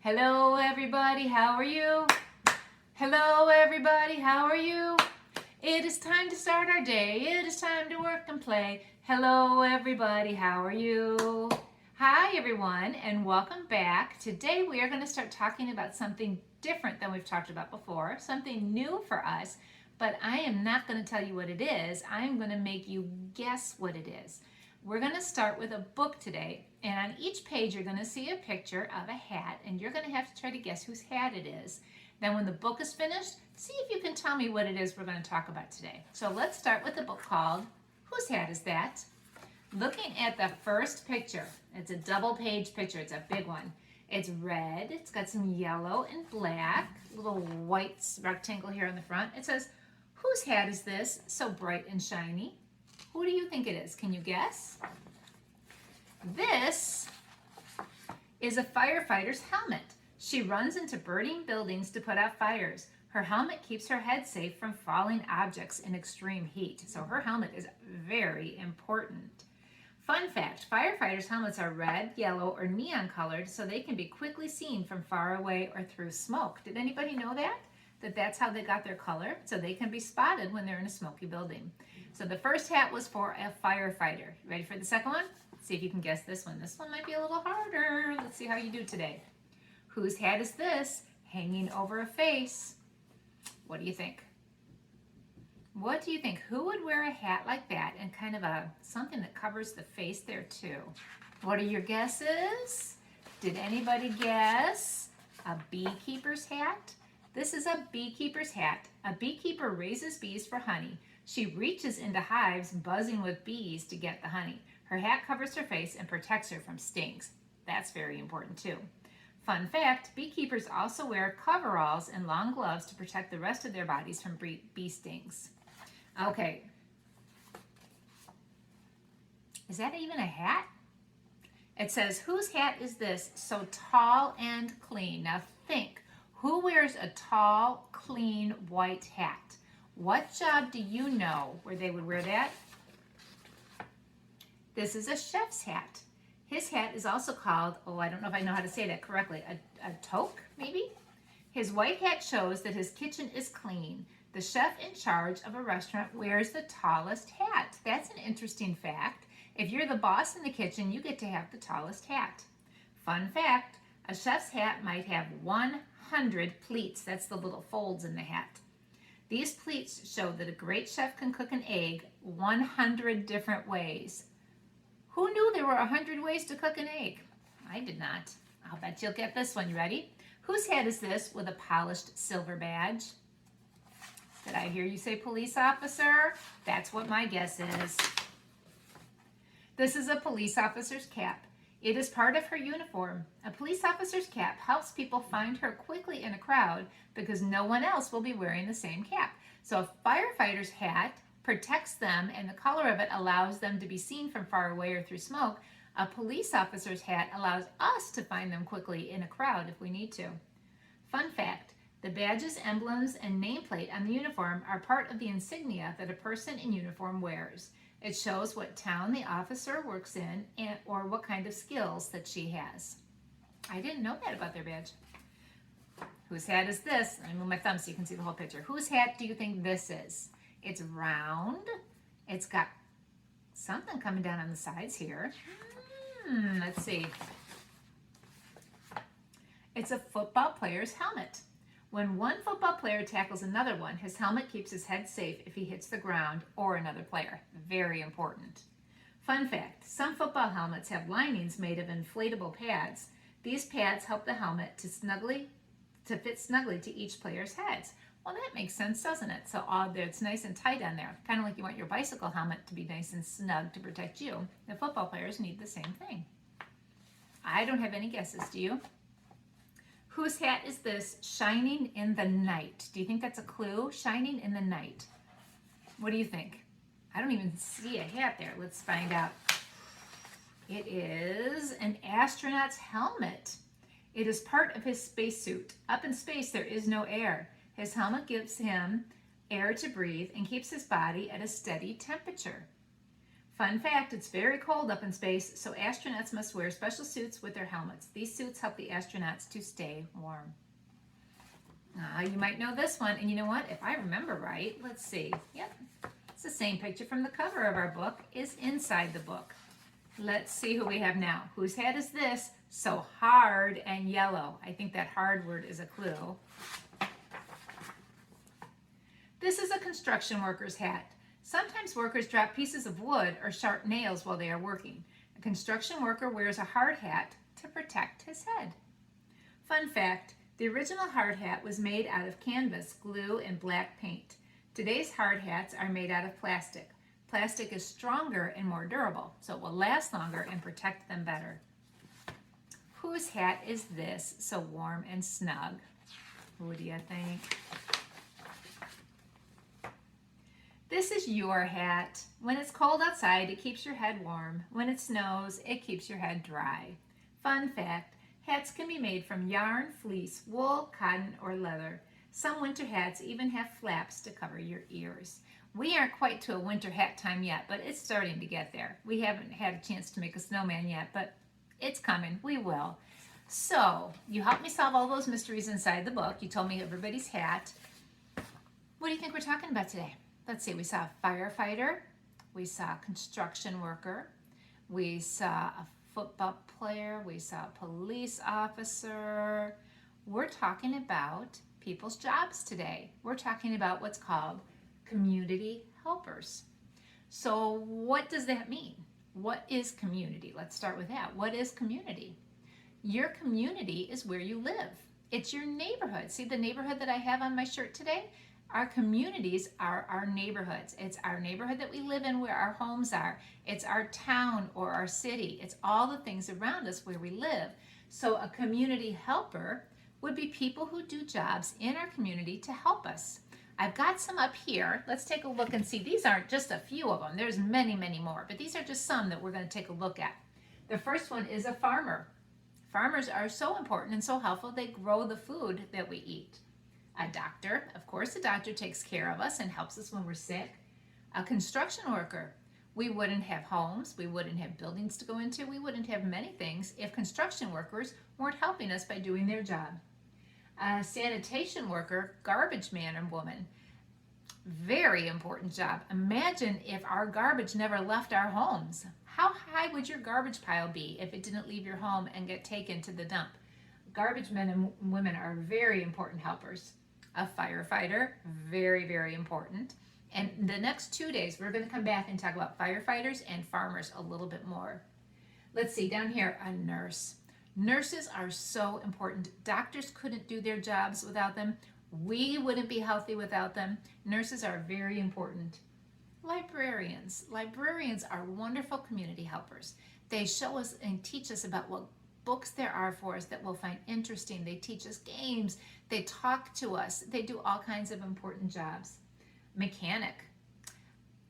Hello everybody, how are you? Hello everybody, how are you? It is time to start our day. It is time to work and play. Hello everybody, how are you? Hi everyone and welcome back. Today we are going to start talking about something different than we've talked about before, something new for us, but I am not going to tell you what it is. I am going to make you guess what it is. We're going to start with a book today, and on each page you're going to see a picture of a hat, and you're going to have to try to guess whose hat it is. Then when the book is finished, see if you can tell me what it is we're going to talk about today. So let's start with the book called Whose Hat Is That? Looking at the first picture, it's a double page picture, it's a big one. It's red, it's got some yellow and black, little white rectangle here on the front. It says, whose hat is this so bright and shiny? Who do you think it is? Can you guess? This is a firefighter's helmet. She runs into burning buildings to put out fires. Her helmet keeps her head safe from falling objects in extreme heat. So her helmet is very important. Fun fact, firefighters' helmets are red, yellow, or neon colored so they can be quickly seen from far away or through smoke. Did anybody know that? That's how they got their color, so they can be spotted when they're in a smoky building. So the first hat was for a firefighter. Ready for the second one? Let's see if you can guess this one. This one might be a little harder. Let's see how you do today. Whose hat is this hanging over a face? What do you think? What do you think? Who would wear a hat like that and kind of something that covers the face there too? What are your guesses? Did anybody guess a beekeeper's hat? This is a beekeeper's hat. A beekeeper raises bees for honey. She reaches into hives buzzing with bees to get the honey. Her hat covers her face and protects her from stings. That's very important too. Fun fact, beekeepers also wear coveralls and long gloves to protect the rest of their bodies from bee stings. Okay. Is that even a hat? It says, whose hat is this so tall and clean? Now think, who wears a tall, clean, white hat? What job do you know where they would wear that? This is a chef's hat. His hat is also called, I don't know if I know how to say that correctly, a toque, maybe? His white hat shows that his kitchen is clean. The chef in charge of a restaurant wears the tallest hat. That's an interesting fact. If you're the boss in the kitchen, you get to have the tallest hat. Fun fact, a chef's hat might have 100 pleats. That's the little folds in the hat. These pleats show that a great chef can cook an egg 100 different ways. Who knew there were 100 ways to cook an egg? I did not. I'll bet you'll get this one. You ready? Whose hat is this with a polished silver badge? Did I hear you say police officer? That's what my guess is. This is a police officer's cap. It is part of her uniform. A police officer's cap helps people find her quickly in a crowd because no one else will be wearing the same cap. So a firefighter's hat protects them and the color of it allows them to be seen from far away or through smoke. A police officer's hat allows us to find them quickly in a crowd if we need to. Fun fact, the badges, emblems, and nameplate on the uniform are part of the insignia that a person in uniform wears. It shows what town the officer works in or what kind of skills that she has. I didn't know that about their badge. Whose hat is this? Let me move my thumb so you can see the whole picture. Whose hat do you think this is? It's round. It's got something coming down on the sides here. Let's see. It's a football player's helmet. When one football player tackles another one, his helmet keeps his head safe if he hits the ground or another player. Very important. Fun fact, some football helmets have linings made of inflatable pads. These pads help the helmet to fit snugly to each player's heads. Well, that makes sense, doesn't it? So it's nice and tight on there. Kind of like you want your bicycle helmet to be nice and snug to protect you. The football players need the same thing. I don't have any guesses, do you? Whose hat is this shining in the night? Do you think that's a clue? Shining in the night. What do you think? I don't even see a hat there. Let's find out. It is an astronaut's helmet. It is part of his spacesuit. Up in space, there is no air. His helmet gives him air to breathe and keeps his body at a steady temperature. Fun fact, it's very cold up in space, so astronauts must wear special suits with their helmets. These suits help the astronauts to stay warm. You might know this one, and you know what? If I remember right, let's see. Yep, it's the same picture from the cover of our book is inside the book. Let's see who we have now. Whose hat is this? So hard and yellow. I think that hard word is a clue. This is a construction worker's hat. Sometimes workers drop pieces of wood or sharp nails while they are working. A construction worker wears a hard hat to protect his head. Fun fact, the original hard hat was made out of canvas, glue, and black paint. Today's hard hats are made out of plastic. Plastic is stronger and more durable, so it will last longer and protect them better. Whose hat is this, so warm and snug? Who do you think? This is your hat. When it's cold outside, it keeps your head warm. When it snows, it keeps your head dry. Fun fact, hats can be made from yarn, fleece, wool, cotton, or leather. Some winter hats even have flaps to cover your ears. We aren't quite to a winter hat time yet, but it's starting to get there. We haven't had a chance to make a snowman yet, but it's coming. We will. So, you helped me solve all those mysteries inside the book. You told me everybody's hat. What do you think we're talking about today? Let's see, we saw a firefighter, we saw a construction worker, we saw a football player, we saw a police officer. We're talking about people's jobs today. We're talking about what's called community helpers. So what does that mean? What is community? Let's start with that. What is community? Your community is where you live. It's your neighborhood. See the neighborhood that I have on my shirt today? Our communities are our neighborhoods. It's our neighborhood that we live in where our homes are. It's our town or our city. It's all the things around us where we live. So a community helper would be people who do jobs in our community to help us. I've got some up here. Let's take a look and see. These aren't just a few of them. There's many, many more, but these are just some that we're going to take a look at. The first one is a farmer. Farmers are so important and so helpful. They grow the food that we eat. A doctor, of course, a doctor takes care of us and helps us when we're sick. A construction worker, we wouldn't have homes, we wouldn't have buildings to go into, we wouldn't have many things if construction workers weren't helping us by doing their job. A sanitation worker, garbage man and woman, very important job. Imagine if our garbage never left our homes. How high would your garbage pile be if it didn't leave your home and get taken to the dump? Garbage men and women are very important helpers. A firefighter, very, very important. And the next 2 days, we're going to come back and talk about firefighters and farmers a little bit more. Let's see, down here, a nurse. Nurses are so important. Doctors couldn't do their jobs without them. We wouldn't be healthy without them. Nurses are very important. Librarians. Librarians are wonderful community helpers. They show us and teach us about what books there are for us that we'll find interesting. They teach us games. They talk to us. They do all kinds of important jobs. Mechanic.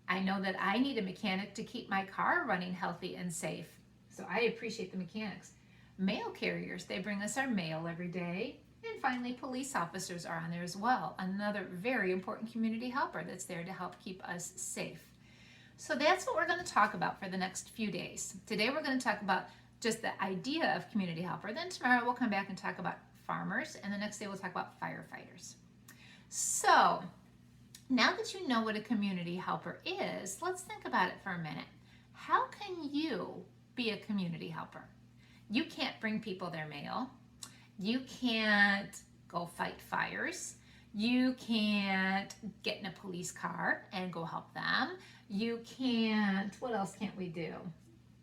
I know that I need a mechanic to keep my car running healthy and safe. So I appreciate the mechanics. Mail carriers. They bring us our mail every day. And finally, police officers are on there as well. Another very important community helper that's there to help keep us safe. So that's what we're going to talk about for the next few days. Today we're going to talk about just the idea of community helper. Then tomorrow we'll come back and talk about farmers, and the next day we'll talk about firefighters. So now that you know what a community helper is, let's think about it for a minute. How can you be a community helper? You can't bring people their mail. You can't go fight fires. You can't get in a police car and go help them. You can't, what else can't we do?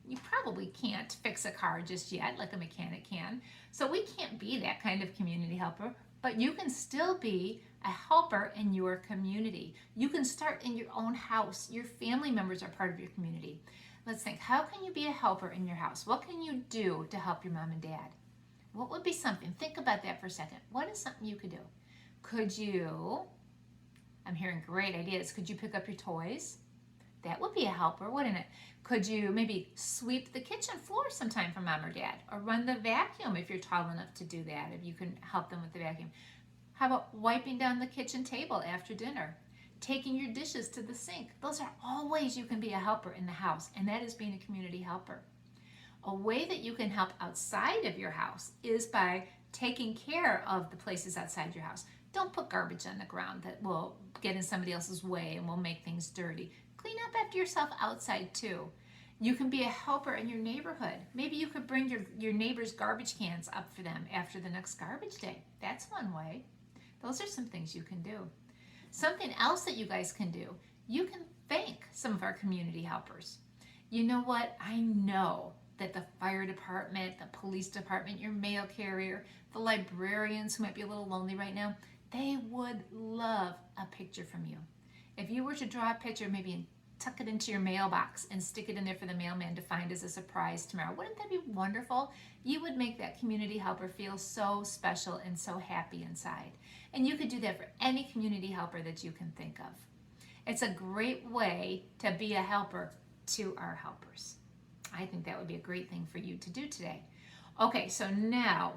You probably can't fix a car just yet like a mechanic can. So we can't be that kind of community helper, but you can still be a helper in your community. You can start in your own house. Your family members are part of your community. Let's think, how can you be a helper in your house? What can you do to help your mom and dad? What would be something? Think about that for a second. What is something you could do? Could you, I'm hearing great ideas, could you pick up your toys? That would be a helper, wouldn't it? Could you maybe sweep the kitchen floor sometime for mom or dad? Or run the vacuum if you're tall enough to do that, if you can help them with the vacuum. How about wiping down the kitchen table after dinner? taking your dishes to the sink. Those are all ways you can be a helper in the house, and that is being a community helper. A way that you can help outside of your house is by taking care of the places outside your house. Don't put garbage on the ground that will get in somebody else's way and will make things dirty. Clean up after yourself outside too. You can be a helper in your neighborhood. Maybe you could bring your neighbor's garbage cans up for them after the next garbage day. That's one way. Those are some things you can do. Something else that you guys can do, you can thank some of our community helpers. You know what? I know that the fire department, the police department, your mail carrier, the librarians who might be a little lonely right now, they would love a picture from you. If you were to draw a picture, maybe tuck it into your mailbox and stick it in there for the mailman to find as a surprise tomorrow, wouldn't that be wonderful? You would make that community helper feel so special and so happy inside. And you could do that for any community helper that you can think of. It's a great way to be a helper to our helpers. I think that would be a great thing for you to do today. Okay, so now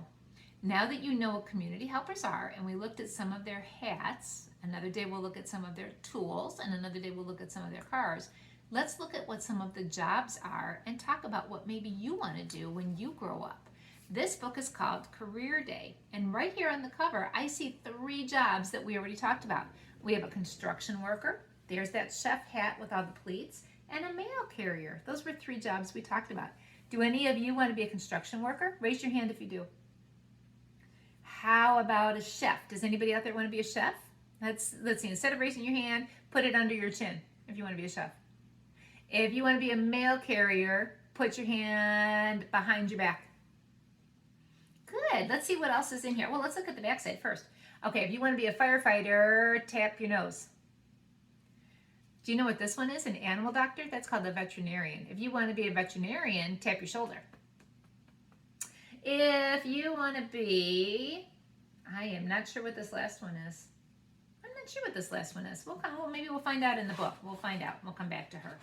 that you know what community helpers are, and we looked at some of their hats, another day we'll look at some of their tools, and another day we'll look at some of their cars. Let's look at what some of the jobs are and talk about what maybe you want to do when you grow up. This book is called Career Day, and right here on the cover, I see 3 jobs that we already talked about. We have a construction worker, there's that chef hat with all the pleats, and a mail carrier. Those were 3 jobs we talked about. Do any of you want to be a construction worker? Raise your hand if you do. How about a chef? Does anybody out there want to be a chef? Let's see, instead of raising your hand, put it under your chin if you want to be a chef. If you want to be a mail carrier, put your hand behind your back. Good. Let's see what else is in here. Well, let's look at the back side first. Okay, if you want to be a firefighter, tap your nose. Do you know what this one is? An animal doctor? That's called a veterinarian. If you want to be a veterinarian, tap your shoulder. If you want to be, I am not sure what this last one is. I'm not sure what this last one is. Maybe we'll find out in the book. We'll find out. We'll come back to her.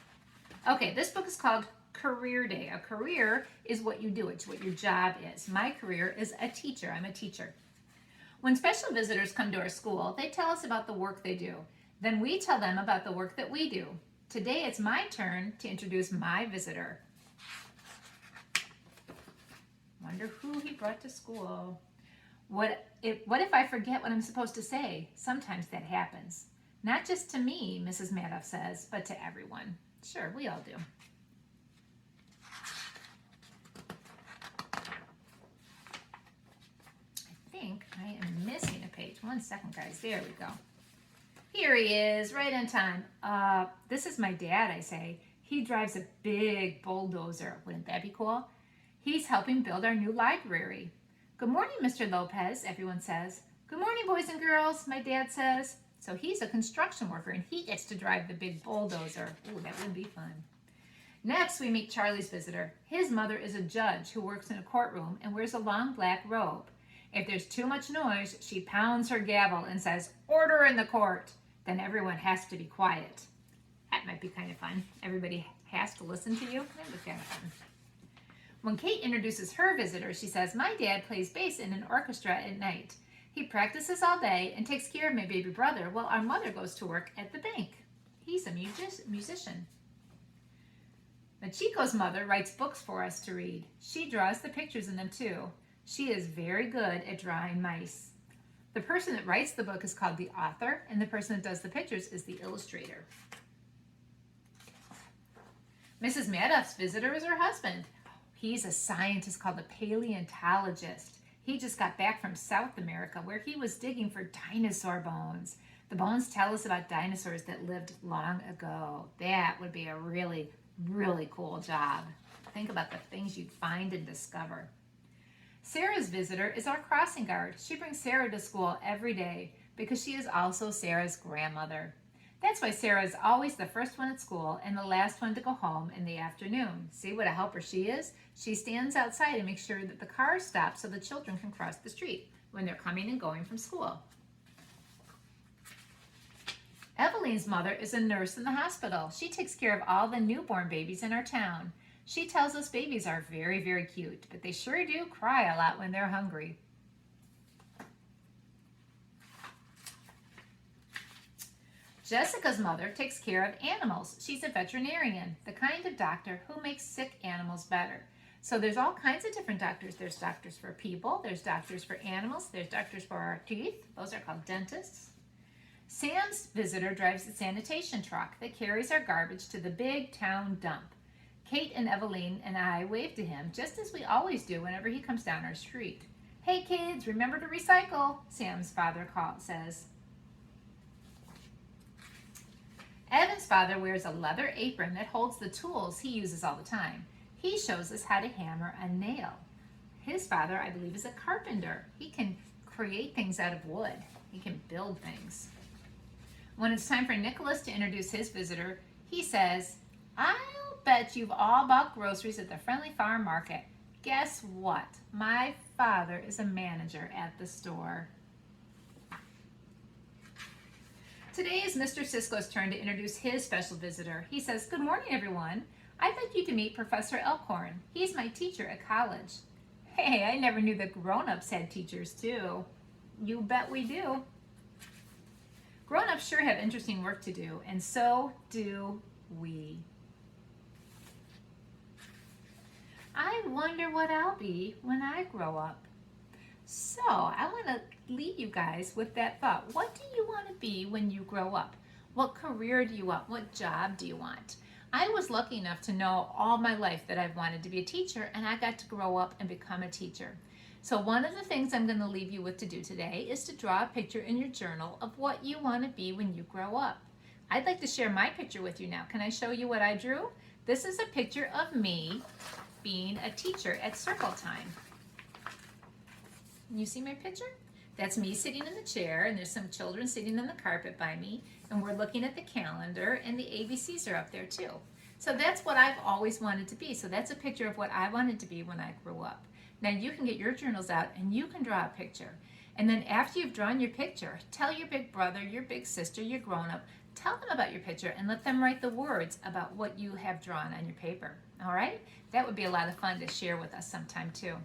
Okay, this book is called Career Day. A career is what you do. It's what your job is. My career is a teacher. I'm a teacher. When special visitors come to our school, they tell us about the work they do. Then we tell them about the work that we do. Today it's my turn to introduce my visitor. Wonder who he brought to school. What if I forget what I'm supposed to say? Sometimes that happens. Not just to me, Mrs. Madoff says, but to everyone. Sure, we all do. I think I am missing a page. 1 second, guys. There we go. Here he is, right on time. This is my dad, I say. He drives a big bulldozer. Wouldn't that be cool? He's helping build our new library. Good morning, Mr. Lopez, everyone says. Good morning, boys and girls, my dad says. So he's a construction worker, and he gets to drive the big bulldozer. Ooh, that would be fun. Next, we meet Charlie's visitor. His mother is a judge who works in a courtroom and wears a long black robe. If there's too much noise, she pounds her gavel and says, "Order in the court." Then everyone has to be quiet. That might be kind of fun. Everybody has to listen to you. That would be kind of fun. When Kate introduces her visitor, she says, "My dad plays bass in an orchestra at night. He practices all day and takes care of my baby brother while our mother goes to work at the bank. He's a musician." Machiko's mother writes books for us to read. She draws the pictures in them too. She is very good at drawing mice. The person that writes the book is called the author, and the person that does the pictures is the illustrator. Mrs. Madoff's visitor is her husband. He's a scientist called a paleontologist. He just got back from South America where he was digging for dinosaur bones. The bones tell us about dinosaurs that lived long ago. That would be a really, really cool job. Think about the things you'd find and discover. Sarah's visitor is our crossing guard. She brings Sarah to school every day because she is also Sarah's grandmother. That's why Sarah is always the first one at school and the last one to go home in the afternoon. See what a helper she is? She stands outside and makes sure that the cars stop so the children can cross the street when they're coming and going from school. Eveline's mother is a nurse in the hospital. She takes care of all the newborn babies in our town. She tells us babies are very, very cute, but they sure do cry a lot when they're hungry. Jessica's mother takes care of animals. She's a veterinarian, the kind of doctor who makes sick animals better. So there's all kinds of different doctors. There's doctors for people, there's doctors for animals, there's doctors for our teeth. Those are called dentists. Sam's visitor drives the sanitation truck that carries our garbage to the big town dump. Kate and Eveline and I wave to him just as we always do whenever he comes down our street. Hey kids, remember to recycle, Sam's father says. Evan's father wears a leather apron that holds the tools he uses all the time. He shows us how to hammer a nail. His father, I believe, is a carpenter. He can create things out of wood. He can build things. When it's time for Nicholas to introduce his visitor, he says, I'll bet you've all bought groceries at the Friendly Farm Market. Guess what? My father is a manager at the store. Today is Mr. Sisko's turn to introduce his special visitor. He says, good morning, everyone. I'd like you to meet Professor Elkhorn. He's my teacher at college. Hey, I never knew that grown-ups had teachers too. You bet we do. Grown-ups sure have interesting work to do, and so do we. I wonder what I'll be when I grow up. So I want to leave you guys with that thought. What do you want to be when you grow up? What career do you want? What job do you want? I was lucky enough to know all my life that I've wanted to be a teacher, and I got to grow up and become a teacher. So one of the things I'm going to leave you with to do today is to draw a picture in your journal of what you want to be when you grow up. I'd like to share my picture with you now. Can I show you what I drew? This is a picture of me being a teacher at circle time. You see my picture? That's me sitting in the chair, and there's some children sitting on the carpet by me, and we're looking at the calendar, and the ABCs are up there too. So that's what I've always wanted to be. So that's a picture of what I wanted to be when I grew up. Now you can get your journals out and you can draw a picture. And then after you've drawn your picture, tell your big brother, your big sister, your grown-up, tell them about your picture and let them write the words about what you have drawn on your paper. All right? That would be a lot of fun to share with us sometime too.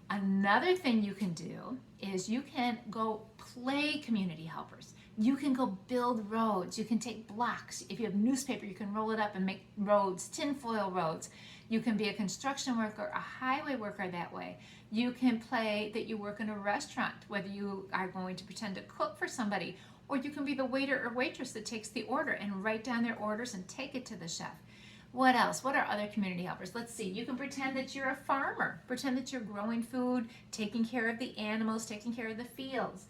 Another thing you can do is you can go play community helpers. You can go build roads. You can take blocks. If you have newspaper, you can roll it up and make roads, tinfoil roads. You can be a construction worker, a highway worker that way. You can play that you work in a restaurant, whether you are going to pretend to cook for somebody, or you can be the waiter or waitress that takes the order and write down their orders and take it to the chef. What else? What are other community helpers? Let's see. You can pretend that you're a farmer. Pretend that you're growing food, taking care of the animals, taking care of the fields.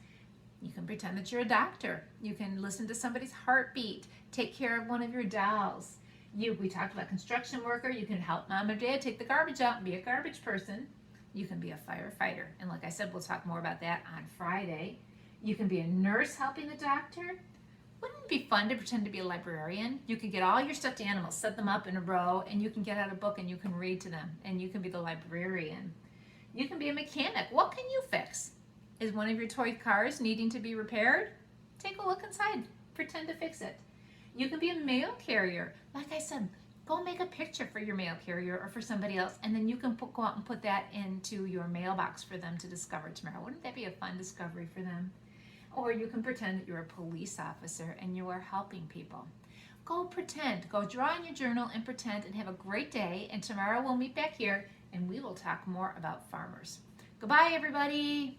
You can pretend that you're a doctor. You can listen to somebody's heartbeat, take care of one of your dolls. We talked about construction worker. You can help mom or dad take the garbage out and be a garbage person. You can be a firefighter. And like I said, we'll talk more about that on Friday. You can be a nurse helping the doctor. Wouldn't it be fun to pretend to be a librarian? You could get all your stuffed animals, set them up in a row, and you can get out a book and you can read to them, and you can be the librarian. You can be a mechanic. What can you fix? Is one of your toy cars needing to be repaired? Take a look inside. Pretend to fix it. You can be a mail carrier. Like I said, go make a picture for your mail carrier or for somebody else, and then you can go out and put that into your mailbox for them to discover tomorrow. Wouldn't that be a fun discovery for them? Or you can pretend that you're a police officer and you are helping people. Go pretend. Go draw in your journal and pretend, and have a great day. And tomorrow we'll meet back here and we will talk more about farmers. Goodbye, everybody.